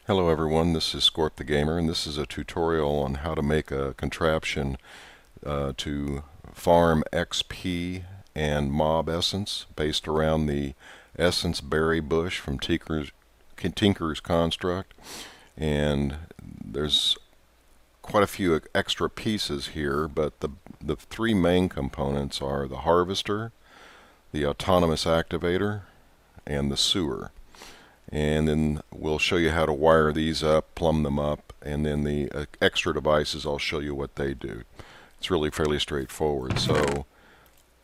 Hello everyone, this is Scorp the Gamer, and this is a tutorial on how to make a contraption to farm XP and mob essence based around the essence berry bush from Tinker's Construct. And there's quite a few extra pieces here, but the three main components are the harvester, the autonomous activator, and the sewer. And then we'll show you how to wire these up, plumb them up, and then the extra devices, I'll show you what they do. It's really fairly straightforward. So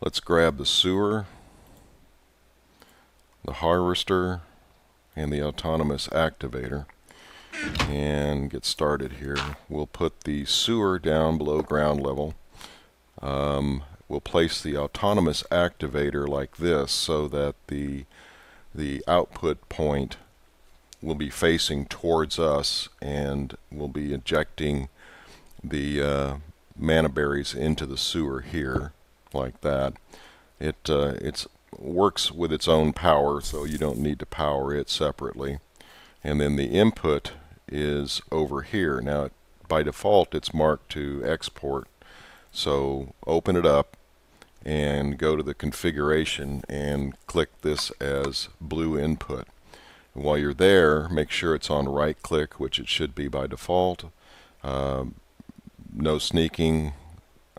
let's grab the sewer, the harvester, and the autonomous activator and get started here. We'll put the sewer down below ground level. We'll place the autonomous activator like this so that the output point will be facing towards us, and we'll be injecting the mana berries into the sewer here like that. It works with its own power, so you don't need to power it separately. And then the input is over here. Now by default it's marked to export, so open it up and go to the configuration and click this as blue input. And while you're there, make sure it's on right click, which it should be by default. No sneaking,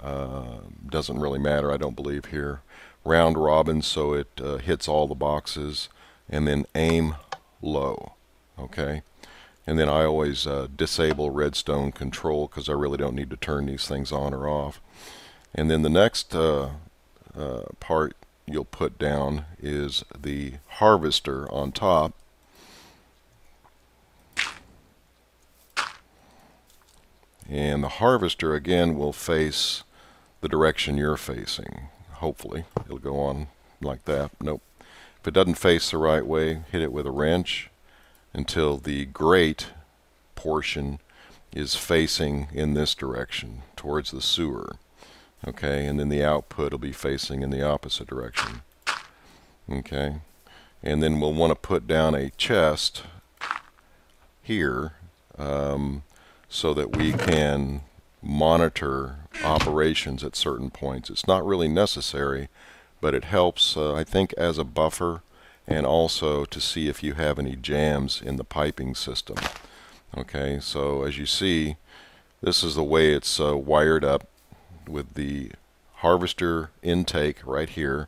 doesn't really matter, I don't believe here. Round robin, so it hits all the boxes, and then aim low. Okay, and then I always disable redstone control because I really don't need to turn these things on or off. And then the next part you'll put down is the harvester on top. And the harvester again will face the direction you're facing. Hopefully it'll go on like that. Nope. If it doesn't face the right way, hit it with a wrench until the grate portion is facing in this direction towards the sewer. Okay, and then the output will be facing in the opposite direction. Okay, and then we'll want to put down a chest here so that we can monitor operations at certain points. It's not really necessary, but it helps, I think, as a buffer, and also to see if you have any jams in the piping system. Okay, so as you see, this is the way it's wired up, with the harvester intake right here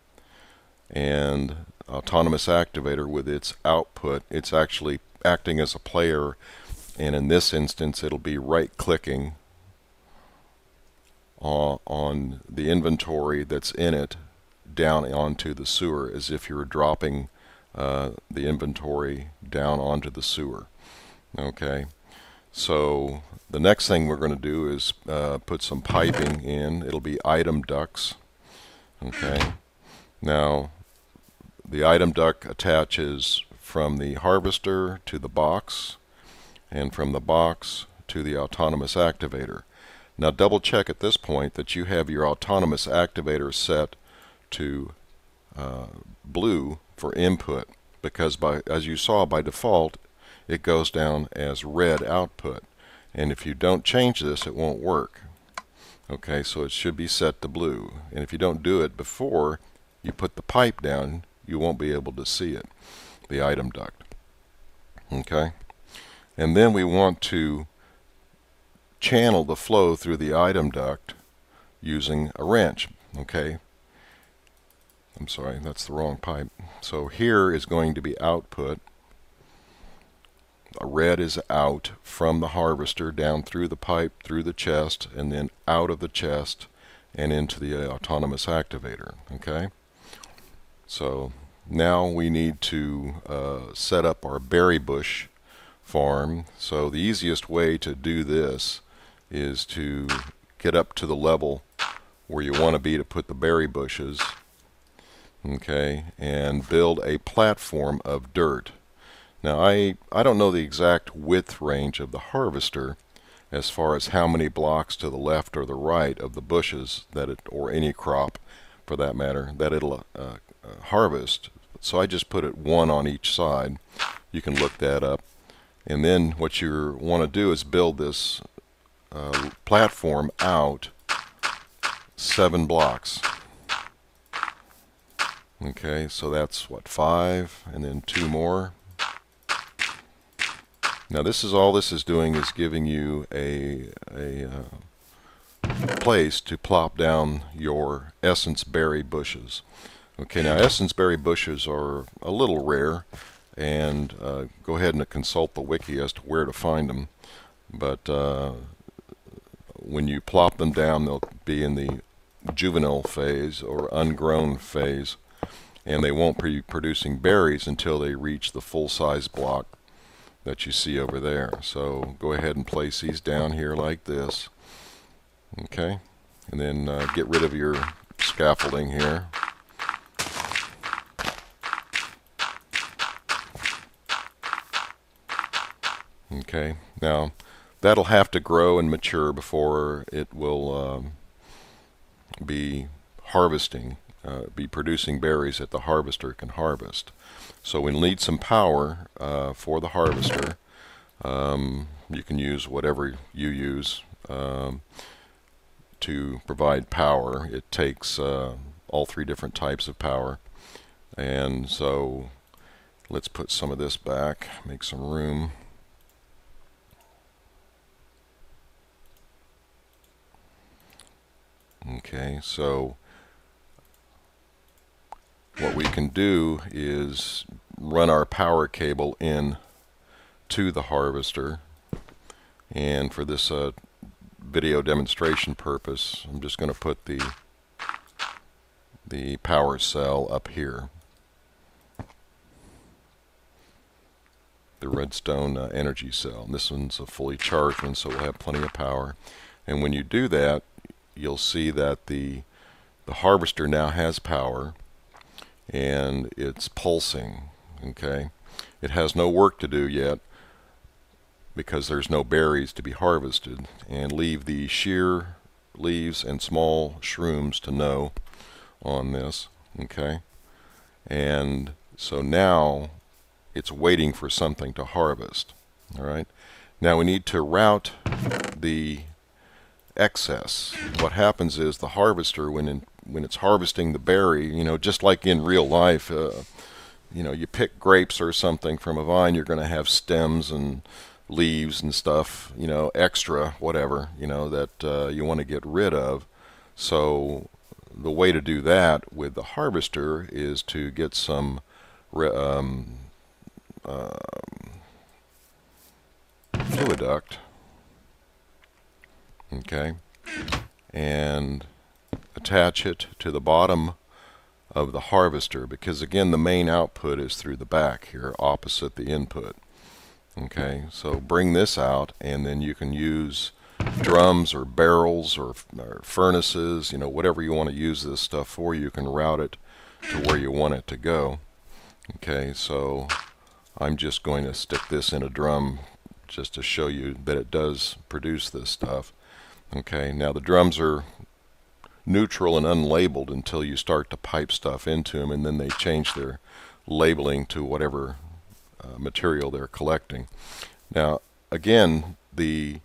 and autonomous activator with its output. It's actually acting as a player, and in this instance it'll be right clicking on the inventory that's in it down onto the sewer, as if you're dropping the inventory down onto the sewer. Okay, so the next thing we're going to do is put some piping in. It'll be item ducts. Okay, now the item duct attaches from the harvester to the box, and from the box to the autonomous activator. Now double check at this point that you have your autonomous activator set to blue for input, because as you saw, by default it goes down as red output, and if you don't change this it won't work. Okay, so it should be set to blue, and if you don't do it before you put the pipe down, you won't be able to see it, the item duct. Okay, and then we want to channel the flow through the item duct using a wrench. Okay, I'm sorry, that's the wrong pipe. So here is going to be output. A red is out from the harvester down through the pipe, through the chest, and then out of the chest and into the autonomous activator. Okay, so now we need to set up our berry bush farm. So the easiest way to do this is to get up to the level where you want to be to put the berry bushes. Okay, and build a platform of dirt. Now I don't know the exact width range of the harvester as far as how many blocks to the left or the right of the bushes that it, or any crop for that matter, that it'll harvest. So I just put it one on each side. You can look that up. And then what you want to do is build this platform out 7 blocks. Okay, so that's what, 5, and then 2 more. Now this is all this is doing is giving you a place to plop down your essence berry bushes. Okay, now essence berry bushes are a little rare, and go ahead and consult the wiki as to where to find them. But when you plop them down, they'll be in the juvenile phase or ungrown phase, and they won't be producing berries until they reach the full-size block that you see over there. So go ahead and place these down here like this. Okay, and then get rid of your scaffolding here. Okay, now that'll have to grow and mature before it will be harvesting, be producing berries that the harvester can harvest. So we need some power for the harvester. You can use whatever you use to provide power. It takes all 3 different types of power. And so let's put some of this back, make some room. Okay, so what we can do is run our power cable in to the harvester, and for this video demonstration purpose, I'm just going to put the power cell up here, the redstone energy cell. And this one's a fully charged one, so we'll have plenty of power. And when you do that, you'll see that the harvester now has power, and it's pulsing. Okay, it has no work to do yet because there's no berries to be harvested, and leave the sheer leaves and small shrooms to know on this. Okay, and so now it's waiting for something to harvest. All right, now we need to route the excess. What happens is the harvester, when it's harvesting the berry, you know, just like in real life, you know, you pick grapes or something from a vine, you're going to have stems and leaves and stuff, you know, extra, whatever, you know, that you want to get rid of. So the way to do that with the harvester is to get some fluid duct, okay, and attach it to the bottom of the harvester, because again the main output is through the back here opposite the input. Okay, so bring this out, and then you can use drums or barrels or furnaces, you know, whatever you want to use this stuff for, you can route it to where you want it to go. Okay, so I'm just going to stick this in a drum just to show you that it does produce this stuff. Okay, now the drums are neutral and unlabeled until you start to pipe stuff into them, and then they change their labeling to whatever material they're collecting. Now again, the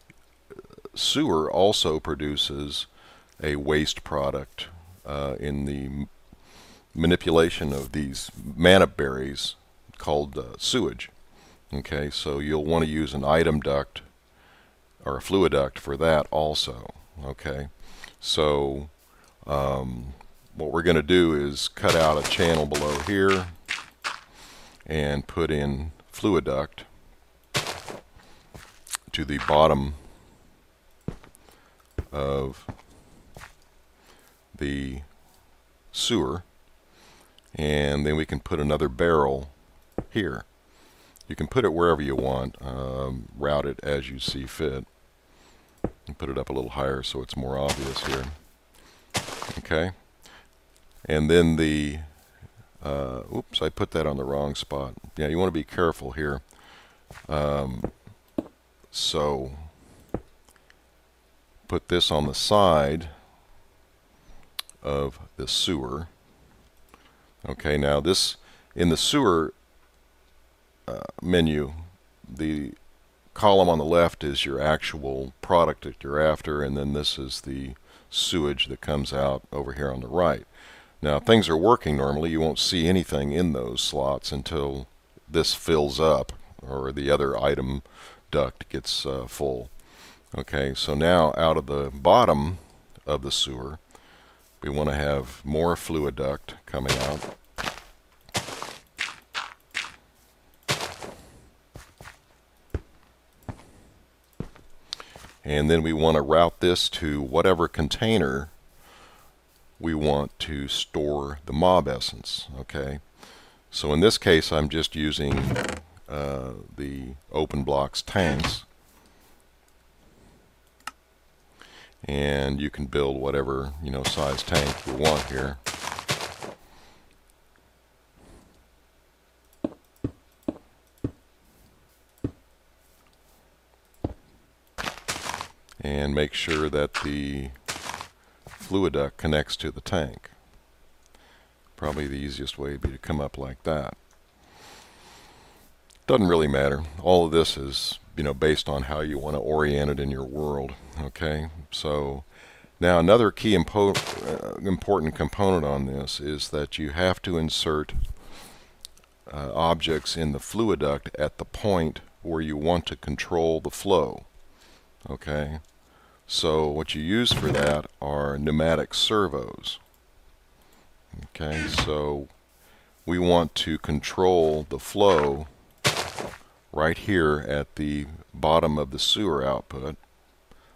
sewer also produces a waste product in the manipulation of these manip berries called sewage. Okay, so you'll want to use an item duct or a fluid duct for that also. Okay, so what we're going to do is cut out a channel below here and put in fluid duct to the bottom of the sewer, and then we can put another barrel here. You can put it wherever you want, route it as you see fit, and put it up a little higher so it's more obvious here. Okay, and then the oops, I put that on the wrong spot. Yeah, you want to be careful here. So put this on the side of the sewer. Okay, now this, in the sewer menu, the column on the left is your actual product that you're after, and then this is the sewage that comes out over here on the right. Now, if things are working normally, you won't see anything in those slots until this fills up or the other item duct gets full. Okay, so now out of the bottom of the sewer, we want to have more fluid duct coming out. And then we want to route this to whatever container we want to store the mob essence. Okay, so in this case I'm just using the open blocks tanks, and you can build whatever size tank you want here. And make sure that the fluid duct connects to the tank. Probably the easiest way would be to come up like that. Doesn't really matter. All of this is based on how you want to orient it in your world. Okay, so now another key important component on this is that you have to insert objects in the fluid duct at the point where you want to control the flow. Okay, so what you use for that are pneumatic servos. Okay, so we want to control the flow right here at the bottom of the sewer output.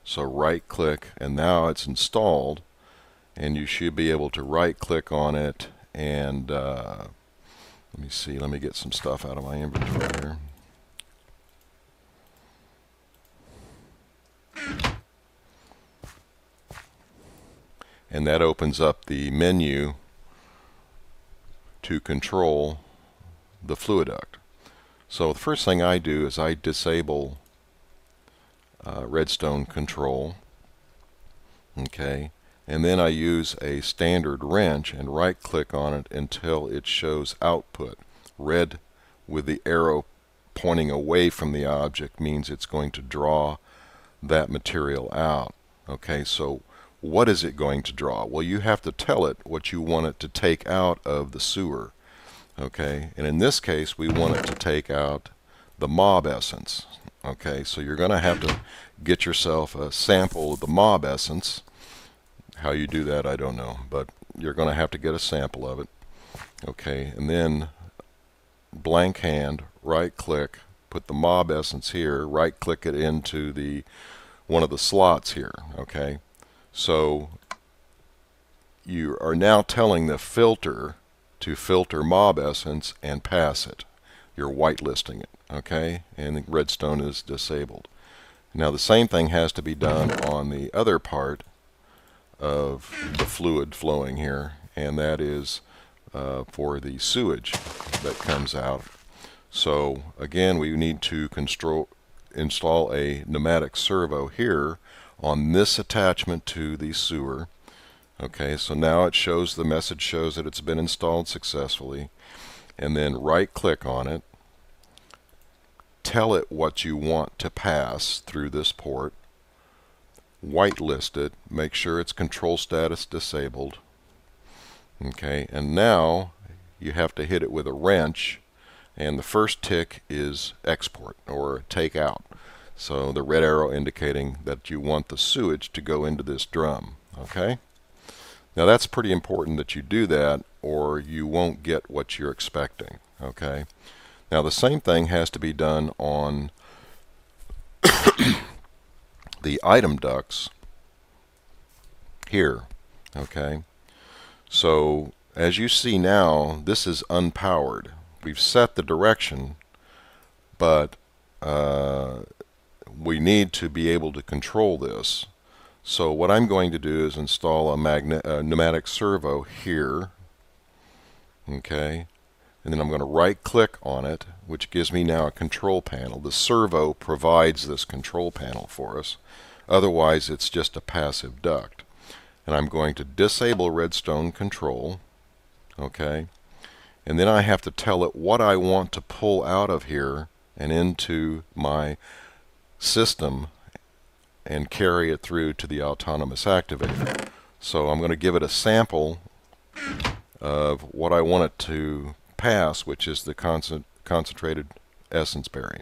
So right click, and now it's installed, and you should be able to right click on it and let me see, let me get some stuff out of my inventory here. And that opens up the menu to control the fluid duct. So the first thing I do is I disable redstone control. Okay, and then I use a standard wrench and right click on it until it shows output. Red with the arrow pointing away from the object means it's going to draw that material out. Okay, so what is it going to draw? Well, you have to tell it what you want it to take out of the sewer. Okay, and in this case we want it to take out the mob essence. Okay, so you're going to have to get yourself a sample of the mob essence. How you do that I don't know, but you're going to have to get a sample of it. Okay, and then blank hand, right click, put the mob essence here, right click it into the one of the slots here. Okay, so you are now telling the filter to filter mob essence and pass it. You're whitelisting it. Okay, and the redstone is disabled. Now the same thing has to be done on the other part of the fluid flowing here, and that is for the sewage that comes out. So again, we need to install a pneumatic servo here on this attachment to the sewer. Okay, so now it shows, the message shows that it's been installed successfully, and then right click on it, tell it what you want to pass through this port, whitelist it, make sure its control status disabled. Okay, and now you have to hit it with a wrench, and the first tick is export or take out. So the red arrow indicating that you want the sewage to go into this drum. Okay, now that's pretty important that you do that, or you won't get what you're expecting. Okay, now the same thing has to be done on the item ducts here. Okay, so as you see now, this is unpowered. We've set the direction, but we need to be able to control this. So what I'm going to do is install a pneumatic servo here. Okay, and then I'm going to right click on it, which gives me now a control panel. The servo provides this control panel for us. Otherwise it's just a passive duct. And I'm going to disable redstone control. Okay, and then I have to tell it what I want to pull out of here and into my system and carry it through to the autonomous activator. So I'm going to give it a sample of what I want it to pass, which is the concentrated essence berry.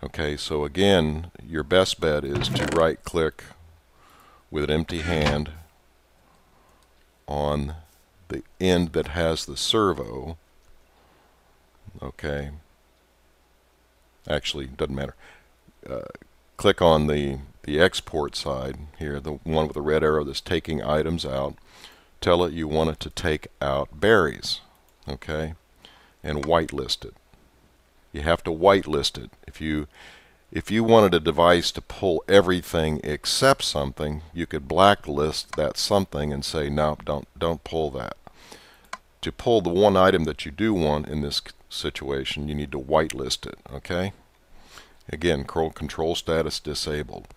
Okay, so again, your best bet is to right click with an empty hand on the end that has the servo. Okay, actually doesn't matter. Click on the export side here, the one with the red arrow that's taking items out. Tell it you want it to take out berries, okay, and whitelist it. You have to whitelist it. If you wanted a device to pull everything except something, you could blacklist that something and say, no, don't pull that. To pull the one item that you do want in this situation, you need to whitelist it, okay? Again, control status disabled.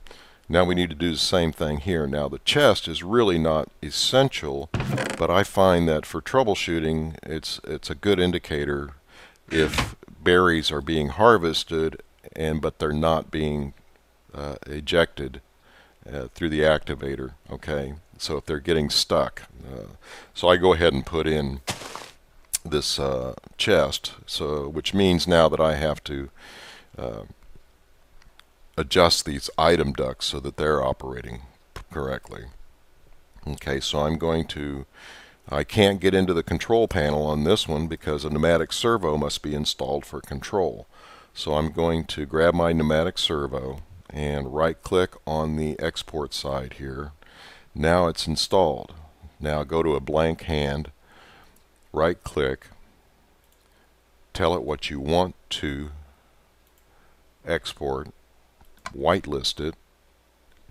Now we need to do the same thing here. Now the chest is really not essential, but I find that for troubleshooting, it's a good indicator if berries are being harvested but they're not being ejected through the activator. Okay, so if they're getting stuck, so I go ahead and put in this chest. So which means now that I have to adjust these item ducts so that they're operating correctly. Okay, so I can't get into the control panel on this one because a pneumatic servo must be installed for control. So I'm going to grab my pneumatic servo and right click on the export side here. Now it's installed. Now go to a blank hand, right click, tell it what you want to export, whitelist it,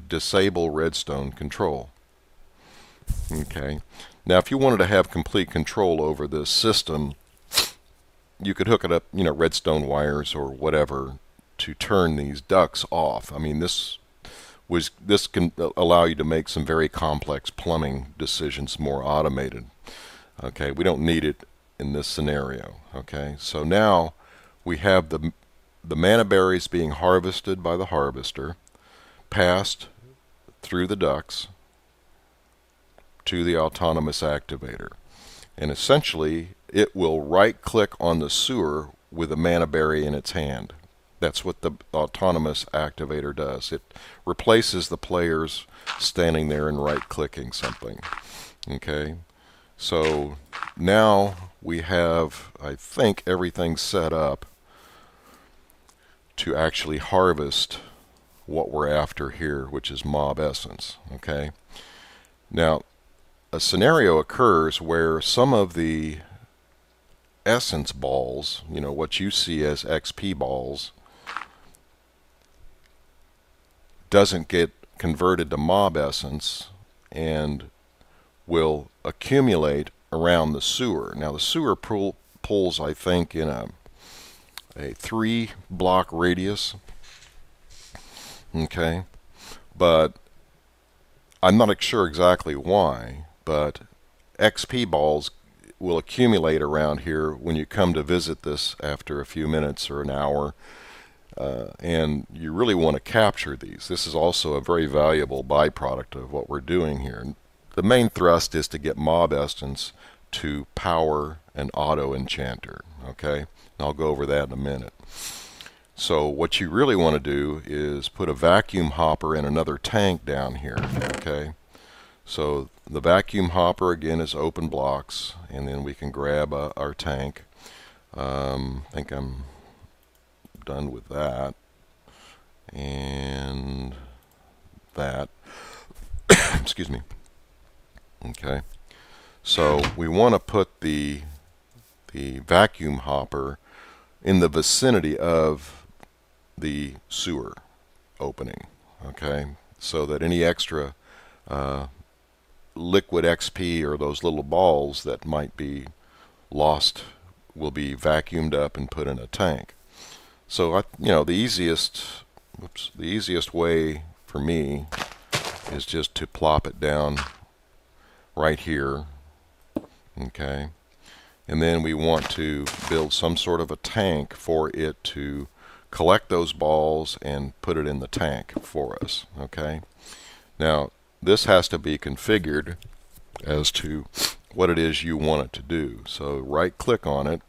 disable redstone control. Okay. Now if you wanted to have complete control over this system, you could hook it up, redstone wires or whatever to turn these ducts off. I mean, this can allow you to make some very complex plumbing decisions more automated. Okay, we don't need it in this scenario. Okay, so now we have the mana berries being harvested by the harvester, passed through the ducts to the autonomous activator. And essentially, it will right-click on the sewer with a mana berry in its hand. That's what the autonomous activator does. It replaces the players standing there and right-clicking something. Okay, so now we have, I think, everything set up to actually harvest what we're after here, which is mob essence. Okay, now a scenario occurs where some of the essence balls, what you see as XP balls, doesn't get converted to mob essence and will accumulate around the sewer. Now the sewer pulls, I think, in a 3-block radius. Okay, but I'm not sure exactly why, but XP balls will accumulate around here when you come to visit this after a few minutes or an hour, and you really want to capture these. This is also a very valuable byproduct of what we're doing here. The main thrust is to get mob essence to power an auto enchanter. Okay, and I'll go over that in a minute. So what you really want to do is put a vacuum hopper in another tank down here. Okay, so the vacuum hopper again is open blocks, and then we can grab our tank. I think I'm done with that and that. Excuse me. Okay, so we want to put the vacuum hopper in the vicinity of the sewer opening. Okay, so that any extra liquid XP or those little balls that might be lost will be vacuumed up and put in a tank. So the easiest way for me is just to plop it down right here. Okay, and then we want to build some sort of a tank for it to collect those balls and put it in the tank for us. Okay. Now this has to be configured as to what it is you want it to do. So right click on it.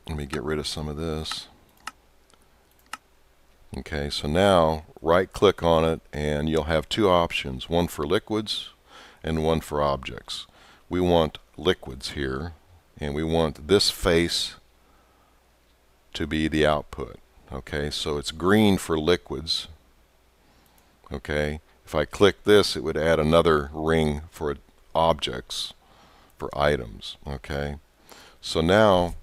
Let me get rid of some of this. Okay, so now right click on it and you'll have two options, one for liquids and one for objects. We want liquids here, and we want this face to be the output. Okay, so it's green for liquids. Okay, if I click this, it would add another ring for objects, for items. Okay, so now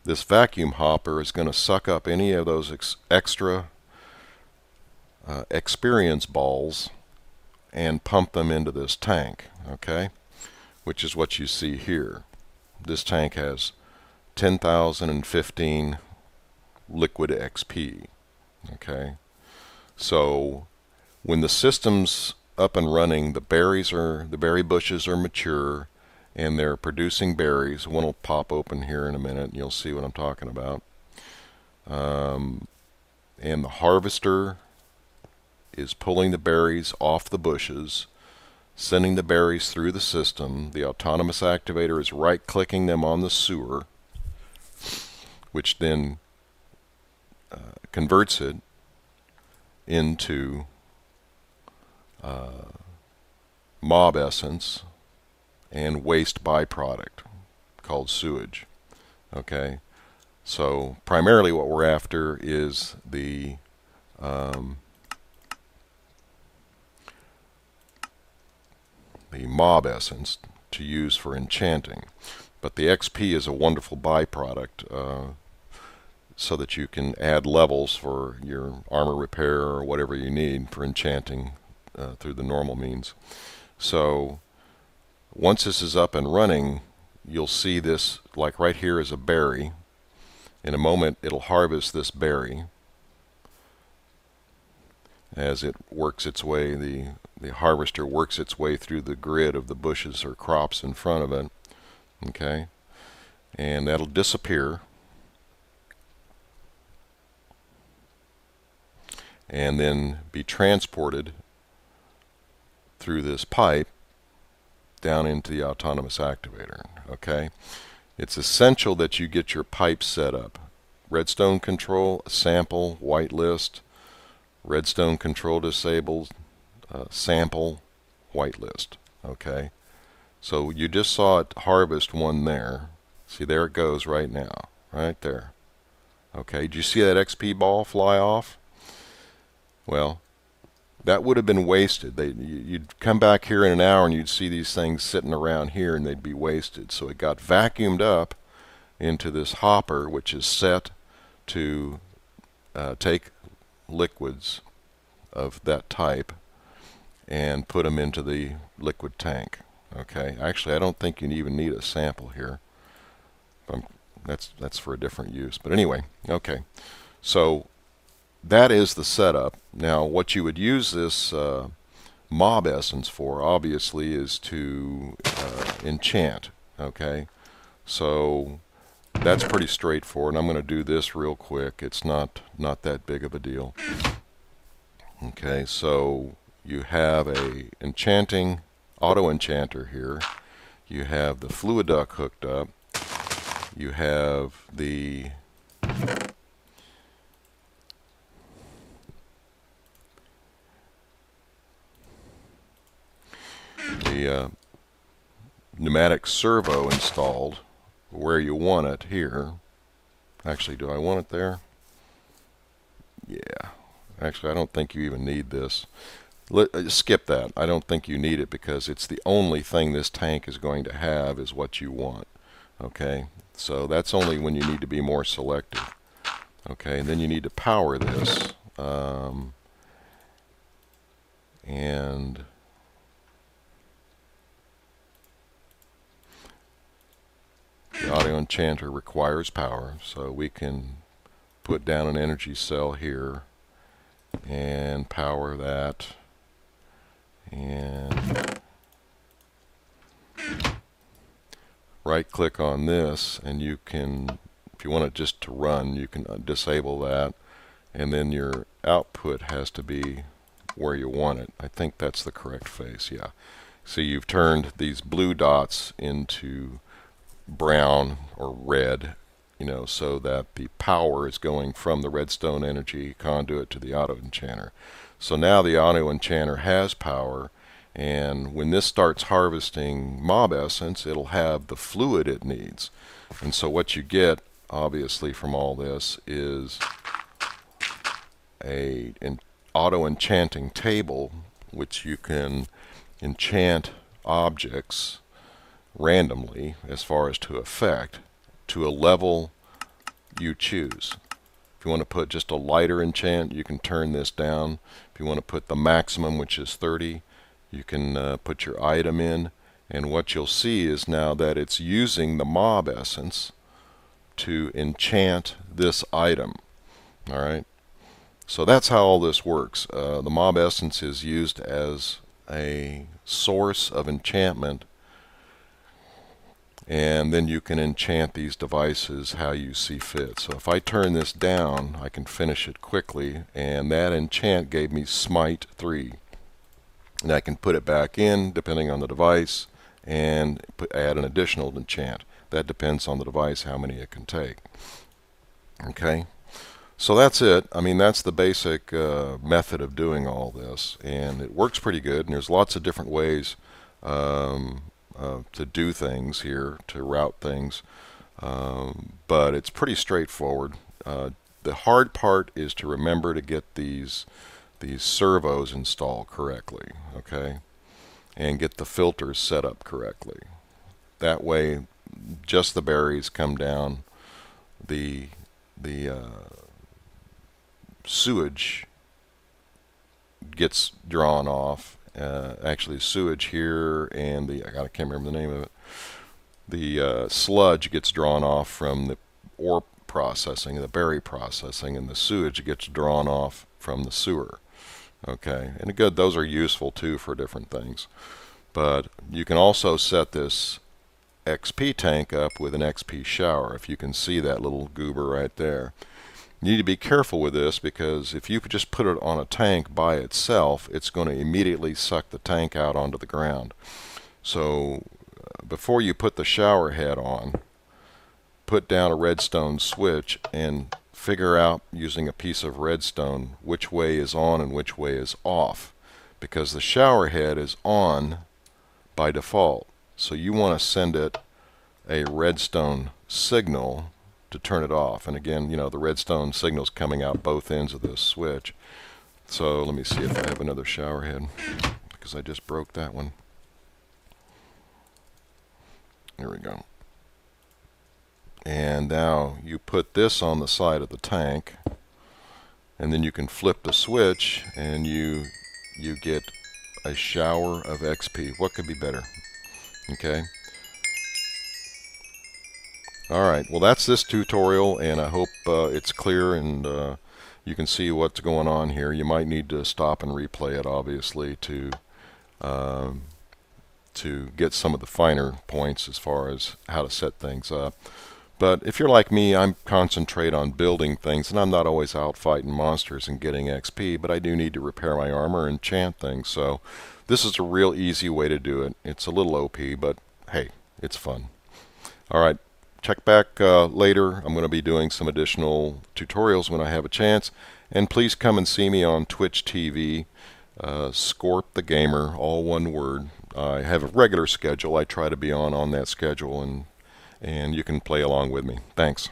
this vacuum hopper is going to suck up any of those extra experience balls and pump them into this tank, okay, which is what you see here. This tank has 10,015 liquid XP. Okay, so when the system's up and running, the berry bushes are mature and they're producing berries. One will pop open here in a minute and you'll see what I'm talking about. And the harvester is pulling the berries off the bushes, sending the berries through the system. The autonomous activator is right clicking them on the sewer, which then converts it into mob essence and waste byproduct called sewage. Okay, so primarily what we're after is the mob essence to use for enchanting, but the XP is a wonderful byproduct, so that you can add levels for your armor repair or whatever you need for enchanting through the normal means. So once this is up and running, you'll see this, like right here is a berry. In a moment it'll harvest this berry. As it works its way, the harvester works its way through the grid of the bushes or crops in front of it. Okay, and that'll disappear, and then be transported through this pipe down into the autonomous activator. Okay, it's essential that you get your pipe set up. Redstone control, sample, whitelist. Redstone control disabled, sample, whitelist. Okay, so you just saw it harvest one there. See, there it goes right now, right there. Okay, did you see that XP ball fly off? Well, that would have been wasted. You'd come back here in an hour and you'd see these things sitting around here and they'd be wasted. So it got vacuumed up into this hopper, which is set to take liquids of that type and put them into the liquid tank. Okay, actually I don't think you even need a sample here. That's for a different use, but anyway. Okay, so that is the setup. Now what you would use this mob essence for, obviously, is to enchant. Okay, so that's pretty straightforward. I'm going to do this real quick. It's not that big of a deal. Okay, so you have a enchanting auto enchanter here. You have the fluid duct hooked up. You have the pneumatic servo installed where you want it here. Actually, do I want it there? Yeah. Actually, I don't think you even need this. Skip that. I don't think you need it because it's the only thing this tank is going to have is what you want. Okay, so that's only when you need to be more selective. Okay, and then you need to power this. And the auto enchanter requires power, so we can put down an energy cell here and power that, and right click on this, and you can, if you want it just to run, you can disable that, and then your output has to be where you want it. I think that's the correct face, yeah. So you've turned these blue dots into brown or red, so that the power is going from the redstone energy conduit to the auto enchanter. So now the auto enchanter has power, and when this starts harvesting mob essence, it'll have the fluid it needs. And so what you get, obviously, from all this is an auto enchanting table, which you can enchant objects randomly as far as to effect to a level you choose. If you want to put just a lighter enchant, you can turn this down. If you want to put the maximum, which is 30, you can put your item in, and what you'll see is now that it's using the mob essence to enchant this item. Alright, so that's how all this works. The mob essence is used as a source of enchantment, and then you can enchant these devices how you see fit. So if I turn this down, I can finish it quickly, and that enchant gave me Smite 3. And I can put it back in depending on the device and add an additional enchant. That depends on the device how many it can take. Okay, so that's it. I mean, that's the basic method of doing all this, and it works pretty good, and there's lots of different ways to do things here, to route things, but it's pretty straightforward. The hard part is to remember to get these servos installed correctly, okay, and get the filters set up correctly. That way, just the berries come down, the sewage gets drawn off. Actually, sewage here and I can't remember the name of it. The sludge gets drawn off from the ore processing, the berry processing, and the sewage gets drawn off from the sewer. Okay, and good, those are useful too for different things. But you can also set this XP tank up with an XP shower, if you can see that little goober right there. You need to be careful with this, because if you just put it on a tank by itself, it's going to immediately suck the tank out onto the ground. So before you put the shower head on, put down a redstone switch and figure out, using a piece of redstone, which way is on and which way is off, because the shower head is on by default. So you want to send it a redstone signal to turn it off. And again, the redstone signal's coming out both ends of this switch. So let me see if I have another shower head, because I just broke that one. There we go. And now you put this on the side of the tank, and then you can flip the switch, and you get a shower of XP. What could be better? Okay. Alright, well, that's this tutorial, and I hope it's clear and you can see what's going on here. You might need to stop and replay it, obviously, to get some of the finer points as far as how to set things up. But if you're like me, I concentrate on building things, and I'm not always out fighting monsters and getting XP, but I do need to repair my armor and enchant things, so this is a real easy way to do it. It's a little OP, but hey, it's fun. Alright, check back later. I'm going to be doing some additional tutorials when I have a chance, and please come and see me on Twitch TV, Scorp the Gamer, all one word. I have a regular schedule. I try to be on that schedule, and you can play along with me. Thanks.